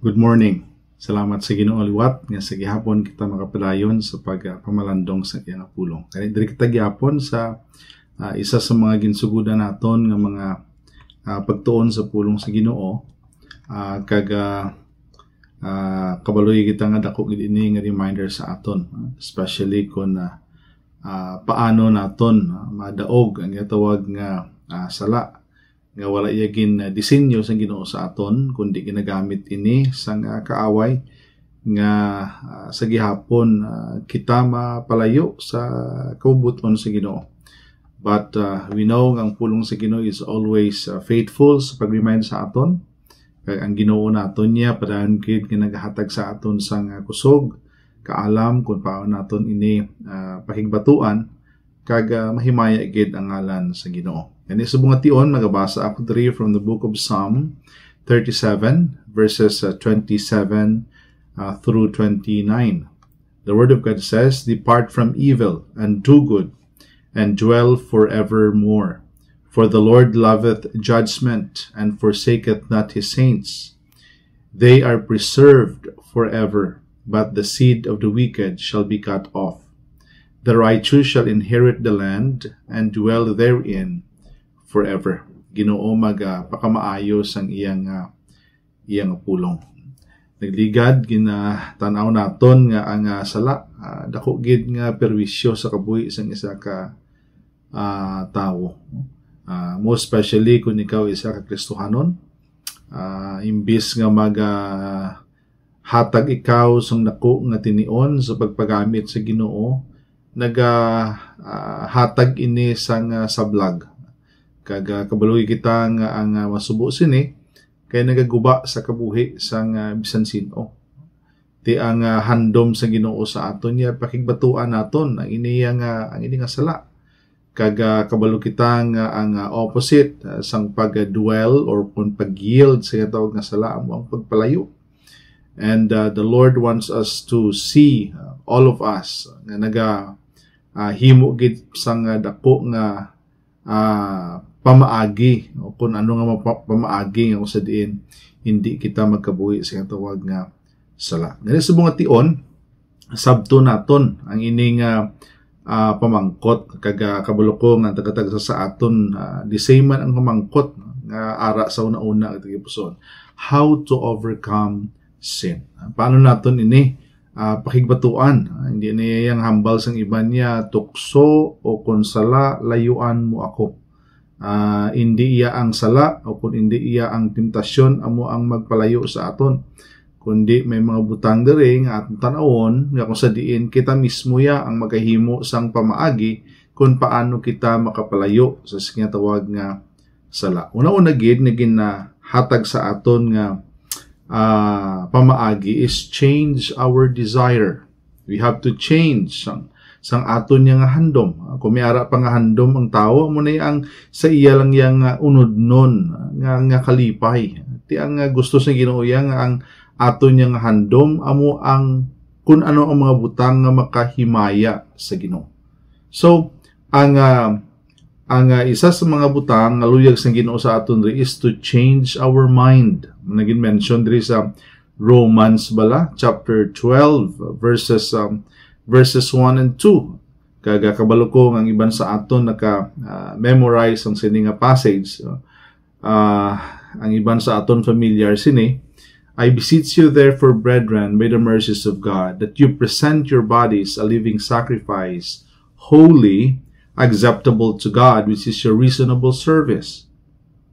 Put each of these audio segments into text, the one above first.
Good morning. Salamat sa Ginoo liwat nga sa gihapon kita makapadayon sa pagpamalandong sa iyang pulong. Kani diri kita gihapon sa isa sa mga ginsugudan naton nga mga pagtuon sa pulong sa Ginoo. Kabaloy kita nga dako gid ini nga reminder sa aton, especially kung paano naton madaog ang gitawag nga sala nga wala iyagin disenyo sa Ginoo sa aton kundi ginagamit ini sa kaaway nga sa gihapon kita mapalayo sa kaubuton sa Ginoo. But we know nga ang pulong sa Ginoo is always faithful sa pag-remind sa aton. Kaya ang Ginoo naton niya padahon kid nga nagahatag sa aton sang kusog kaalam kung paano naton ini pahigbatuan kag mahimaya gid ang ngalan sa Ginoo. And sa bunga tion, magabasa ako diri from the book of Psalm 37, verses 27 through 29. The word of God says, "Depart from evil, and do good, and dwell forevermore. For the Lord loveth judgment, and forsaketh not his saints. They are preserved forever, but the seed of the wicked shall be cut off. The righteous shall inherit the land, and dwell therein forever." Ginoo pagamaayos ang iyang pulong. Nagligad ginatanaw naton nga ang sala dako gid nga perwisyo sa kabuhi sang isa ka tawo. Most especially kung ikaw isa ka Kristohanon, imbis nga hatag ikaw sang dako nga tinion sa pagpagamit sa Ginoo, hatag ini sang sablag. Kag kabaloy kita nga ang masubo sini kay nagaguba sa kabuhi sang bisan sino. Ti ang handom sa Ginoo sa aton niya pakigbatuan naton ang ini nga sala. Kag kabalo kita nga ang opposite sang pag-dwell or kung pag-yield sa tawag nga sala amo ang pagpalayo. And the Lord wants us to see all of us nga himo gid sang dako nga pamaagi o kung ano nga pamaagi nga sa diin hindi kita magkabuhi sa tawag nga sala. Ngani sa bunga tion sabto naton ang ining pamangkot kag kabalo nga tagatag sa aton the same man ang pamangkot nga ara sa una-una ito gipuson. How to overcome sin. Paano naton ini pakigbatuan? Hindi niya yang hambal sang iban niya tukso o konsala layuan mo ako. Hindi iya ang sala o kung hindi iya ang temptasyon amo ang magpalayo sa aton, kundi may mga butang diri nga aton tanawon nga kung sa diin kita mismo ya ang magahimo sang pamaagi kung paano kita makapalayo sa sinatawag nga sala. Una-una gid na hatag sa aton nga pamaagi is change our desire. We have to change sang aton niya nga handom. Kung may ara pa nga handom ang tao, mo na ang sa iya lang yang unod nun, nga kalipay. Ti ang gusto sa Ginoo yang ang aton niya nga handom, amo ang kung ano ang mga butang nga makahimaya sa Ginoo. So, ang isa sa mga butang nga luyag sa Ginoo sa aton ri is to change our mind. Naging mention diri sa Romans chapter 12 verses 1 and 2. Kaga kabalo ko ang iban sa aton memorize ang sini nga passage. Ang iban sa aton familiar sini. "I beseech you therefore, brethren, by the mercies of God, that you present your bodies a living sacrifice, holy, acceptable to God, which is your reasonable service."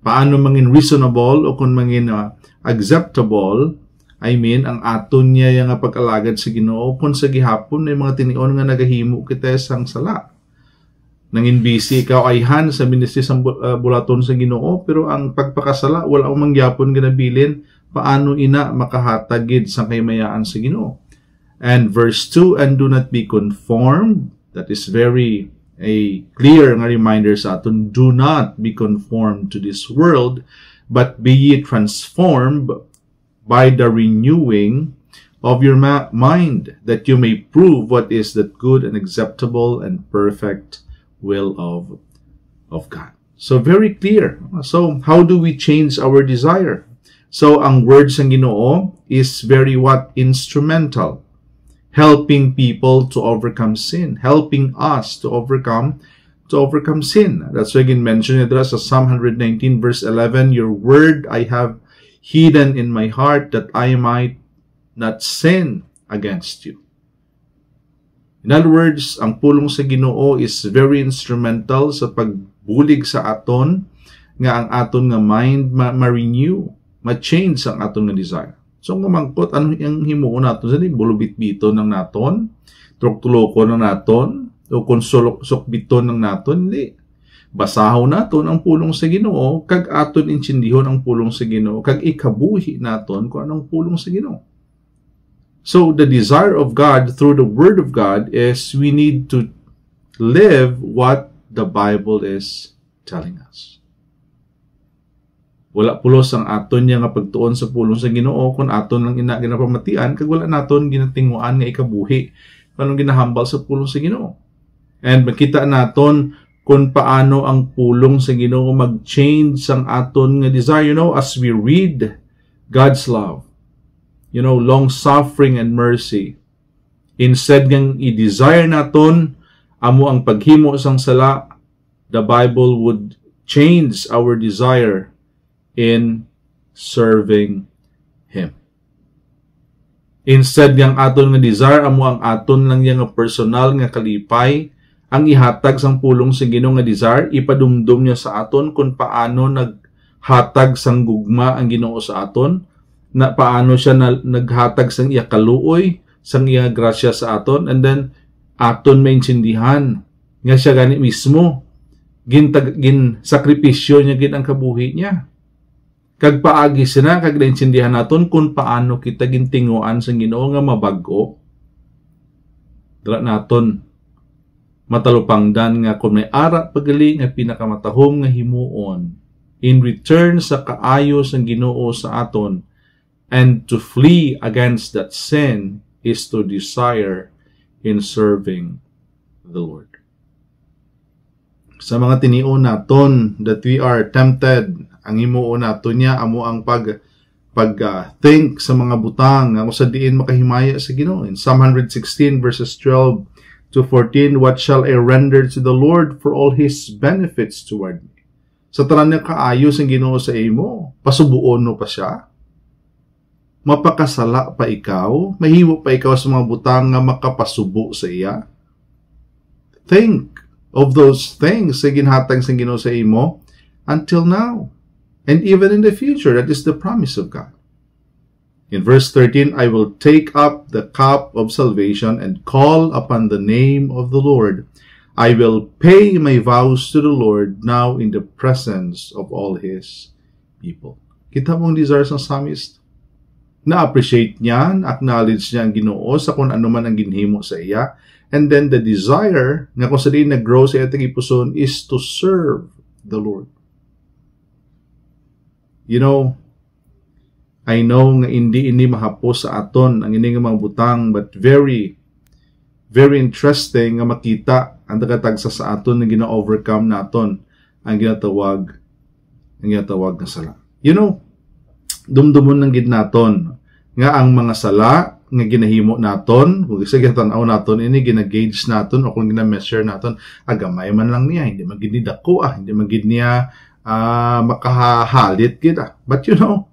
Paano mangin reasonable o kung mangin acceptable? I mean, ang aton niya yung pag-alagad sa Ginoo kung sa gihapon ay mga tinion nga nagahimo kita sang sala. Nangin busy ikaw ayhan sa ministry sang bulaton sa Ginoo, pero ang pagpakasala wala ang mangyapon ginabilin paano ina makahatagid sa kaymayaan sa Ginoo. And verse 2, "And do not be conformed." That is very a clear nga reminder sa aton, do not be conformed to this world, but be ye transformed by the renewing of your mind, that you may prove what is that good and acceptable and perfect will of God. So very clear. So how do we change our desire? So ang words ng Ginoo is very what? Instrumental. Helping people to overcome sin. Helping us to overcome sin. That's why again mentioned it sa Psalm 119 verse 11, Your word I have hidden in my heart that I might not sin against you. In other words, ang pulong sa Ginoo is very instrumental sa pagbulig sa aton nga ang aton nga mind ma-renew, ma-change ang aton nga desire. So kung mangkot, ano yung himuon naton? Sa bulubit-bito ng naton, truktuloko ng naton, o kung sukbiton ng naton, hindi. Basahaw naton ang pulong sa Ginoo, kag aton intsindihon ang pulong sa Ginoo, kag ikabuhi naton kung anong pulong sa Ginoo. So the desire of God through the Word of God is we need to live what the Bible is telling us. Wala pulos ang aton niya nga pagtuon sa pulong sa Ginoo kung aton lang ginapamatian, kag wala naton ginatinguan nga ikabuhi kanang ginahambal sa pulong sa Ginoo. And makita naton kung paano ang pulong sa Ginoo mag-change ang aton nga desire. You know, as we read God's love, you know, long-suffering and mercy, instead ng i-desire naton amo ang paghimo sang sala, the Bible would change our desire in serving Him. Instead ng aton nga desire amo ang aton lang yang personal nga kalipay, ang ihatag sang pulong sa Ginoo nga desire, ipadumdum niya sa aton kung paano naghatag sang gugma ang Ginoo sa aton, na paano siya naghatag sang iya kaluoy, sang iya grasya sa aton, and then aton maintindihan nga siya gani mismo gin sakripisyo niya gid ang kabuhi niya. Kag paagi sina kag naintindihan naton kung paano kita gintinguan sang Ginoo nga mabag-o. Dira naton matalupangdan nga kung may ara pagali nga pinakamatahom nga himuon in return sa kaayo sang Ginoo sa aton, and to flee against that sin is to desire in serving the Lord. Sa mga tinion naton that we are tempted, ang himuon naton niya amo ang think sa mga butang nga sa diin makahimaya sa Ginoo. In Psalm 116 verses 12 to 14, what shall I render to the Lord for all His benefits toward me? Sa tanan niya kaayos ang Ginoo sa imo, pasubuon mo pa siya? Mapakasala pa ikaw? Mahimo pa ikaw sa mga butang nga makapasubo sa iya? Think of those things sa ginhatag sa Ginoo sa imo until now, and even in the future. That is the promise of God. In verse 13, I will take up the cup of salvation and call upon the name of the Lord. I will pay my vows to the Lord now in the presence of all His people. Kita mong desire ng psalmist? Na-appreciate niya, acknowledge niya ang Ginoo sa kung ano man ang ginhimo sa iya. And then the desire nga kung sa diin nag-grow sa iyang ipuson is to serve the Lord. You know, I know nga hindi mahapos sa aton ang ining mga butang, but very, very interesting nga makita ang nagatagsa sa aton na gina-overcome naton ang ginatawag nga sala. You know, dumdumon ng gid naton nga ang mga sala nga ginahimo naton, kung sige tan-aw naton ini gina-gauge naton o kung gina-measure naton, agamay man lang niya, hindi man gid ni dako hindi man gid niya makahalit kita. But you know,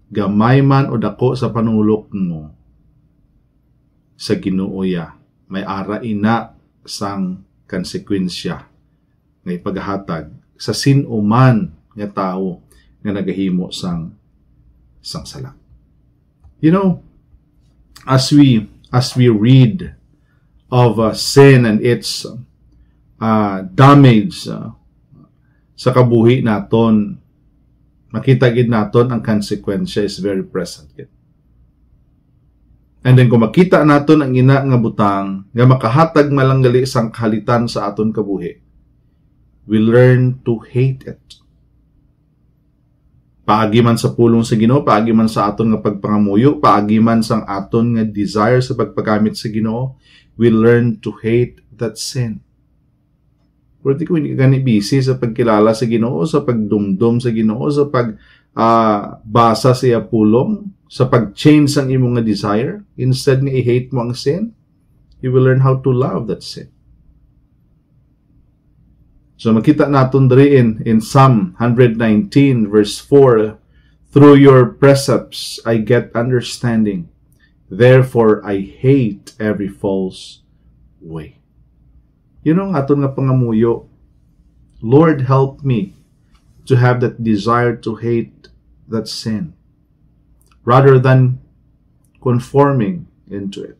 gamay man o dako sa panulok mo sa Ginoo ya, may ara ina sang konsekwensya nga ipaghatag sa sinuman nga tao nga nagahimo sang sala. You know, as we read of sin and its damage sa kabuhi naton, makita gid naton ang konsekwensya is very present gid. And then kung makita naton ang ina nga butang nga makahatag malanggali sang kahalitan sa aton kabuhi, we learn to hate it. Paagi man sa pulong sa Ginoo, paagi man sa aton nga pagpangamuyo, paagi man sang aton nga desire sa pagpagamit sa Ginoo, we learn to hate that sin. Pero kung hindi ka gani busy sa pagkilala sa Ginoo, sa pagdumdum sa Ginoo, sa pagbasa sa iya pulong, sa pag-change ang imong nga desire, instead nga i-hate mo ang sin, you will learn how to love that sin. So makita natin diri in Psalm 119 verse 4, through your precepts I get understanding, therefore I hate every false way. Yun ang aton nga pangamuyo. Lord, help me to have that desire to hate that sin rather than conforming into it.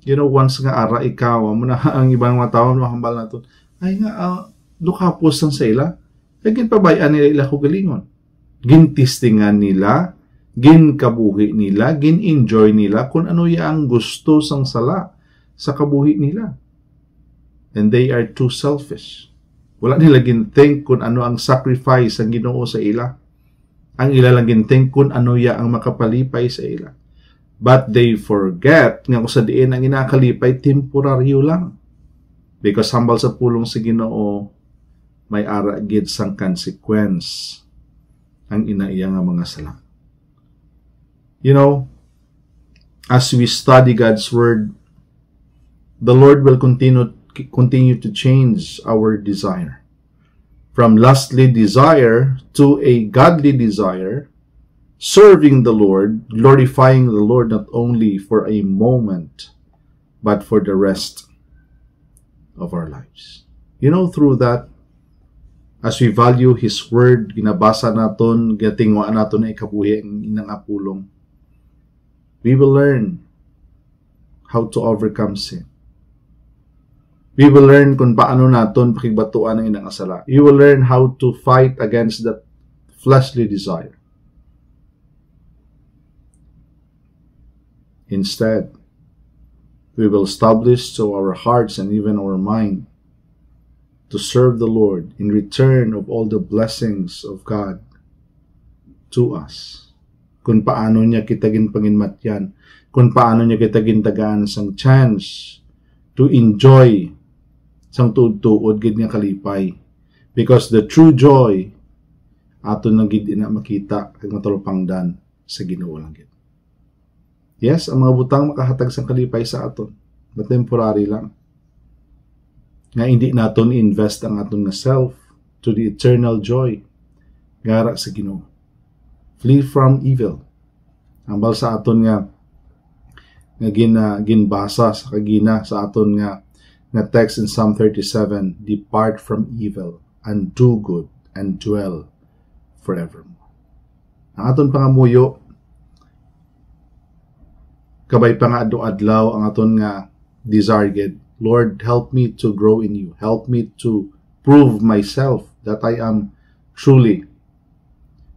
You know, once nga ara ikaw, mo na ang ibang mga tao mahambal naton, ay nga, lukapos lang sa ila, lagin pabayaan nila ila ko galingon. Gintistingan nila, ginkabuhi nila, gin-enjoy nila kung ano yang gusto sang sala sa kabuhi nila. And they are too selfish. Wala nila ginthink kung ano ang sacrifice ang Ginoo sa ila. Ang ila lang ginthink kung ano ya ang makapalipay sa ila. But they forget nga kung sa diin ang inakalipay temporaryo lang. Because hambal sa pulong sa Ginoo, may ara gid sang consequence ang inaiya nga mga sala. You know, as we study God's Word, the Lord will continue to change our desire. From lustly desire to a godly desire, serving the Lord, glorifying the Lord not only for a moment, but for the rest of our lives. You know, through that, as we value His Word, ginabasa naton, gatingwa naton na ikabuhi ang inang apulong, we will learn how to overcome sin. We will learn kung paano naton pakigbatuan ang inang asala. You will learn how to fight against that fleshly desire. Instead, we will establish to our hearts and even our mind to serve the Lord in return of all the blessings of God to us. Kung paano niya kita ginpanginmatyan, kung paano niya kita gintagaan sang chance to enjoy sang tuod-tuod gid nga kalipay. Because the true joy aton lang gid ina makita kag matulupangdan sa Ginoo lang gid. Yes, ang mga butang makahatag sang kalipay sa aton, but temporary lang. Nga hindi naton invest ang aton nga self to the eternal joy ngara sa Ginoo. Flee from evil. Ambal sa aton nga ginbasa sa kagina sa aton nga text in Psalm 37, depart from evil and do good and dwell forevermore. Ang aton pangamuyo, kabay pa nga adlaw ang aton nga desire, Lord, help me to grow in you. Help me to prove myself that I am truly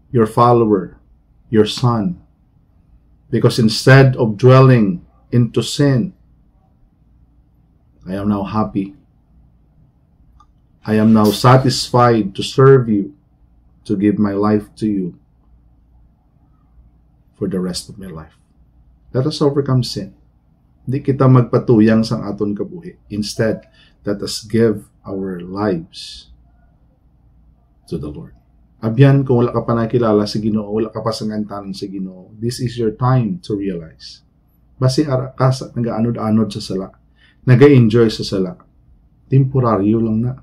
your follower, your son. Because instead of dwelling into sin, I am now happy. I am now satisfied to serve you, to give my life to you for the rest of my life. Let us overcome sin. Hindi kita magpatuyang sang aton kabuhi. Instead, let us give our lives to the Lord. Abyan, kung wala ka pa nakilala sa Ginoo, wala ka pa sangantanan sa Ginoo, this is your time to realize. Basi ara ka sa nag-aanod-anod sa sala, nag-enjoy sa sala, temporaryo lang na.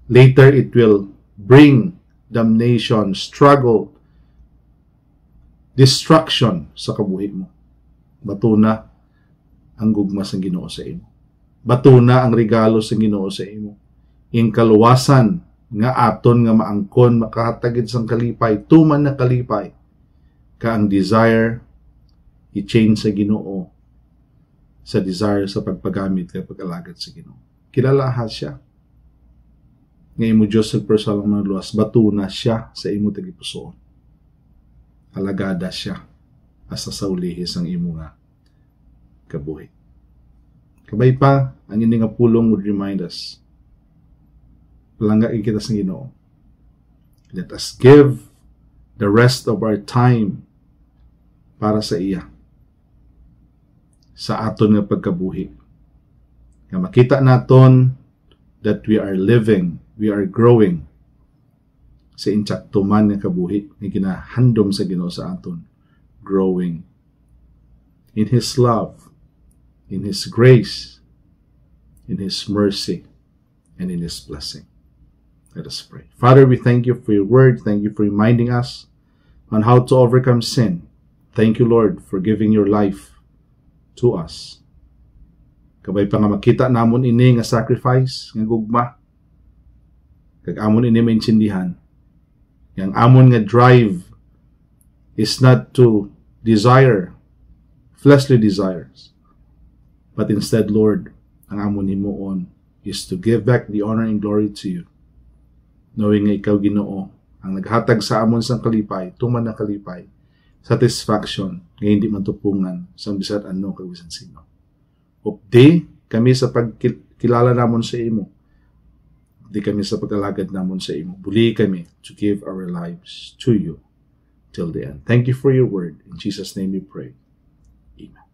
Later, it will bring damnation, struggle, destruction sa kabuhi mo. Bato na ang gugma sa Ginoo sa imo. Bato na ang regalo sa Ginoo sa imo. In kaluwasan nga aton nga maangkon makahatagid sang kalipay, tuman na kalipay, ka ang desire i-change sa Ginoo sa desire sa pagpagamit kay pag-alagad sa Ginoo. Kilalahan siya. Nga imo Diyos sa personal mga luwas, bato na siya sa imo tagipusoon. Alagada siya asa sa ulihis ang imo nga kabuhi. Kabay pa, ang ini nga pulong would remind us, palangga kita sa Ginoo. Let us give the rest of our time para sa iya, sa aton nga pagkabuhi. Nga makita naton that we are living, we are growing sa intsaktuman nga kabuhi nga ginahandom sa Ginoo sa aton, growing in His love, in His grace, in His mercy, and in His blessing. Let us pray. Father, we thank you for your word. Thank you for reminding us on how to overcome sin. Thank you, Lord, for giving your life to us. Kabay pa nga makita namon ini nga sacrifice, nga gugma. Kag amon ini maintindihan. Yang amon nga drive is not to desire fleshly desires, but instead, Lord, ang amon himuon is to give back the honor and glory to you, knowing nga ikaw, Ginoo, ang naghatag sa amon sang kalipay, tuman na kalipay, satisfaction, nga hindi mantupungan sa bisat ano kag bisan sino. Updi kami sa pagkilala namon sa imo. Updi kami sa pag-alagad namon sa imo. Buli kami to give our lives to you till the end. Thank you for your word. In Jesus' name we pray. Amen.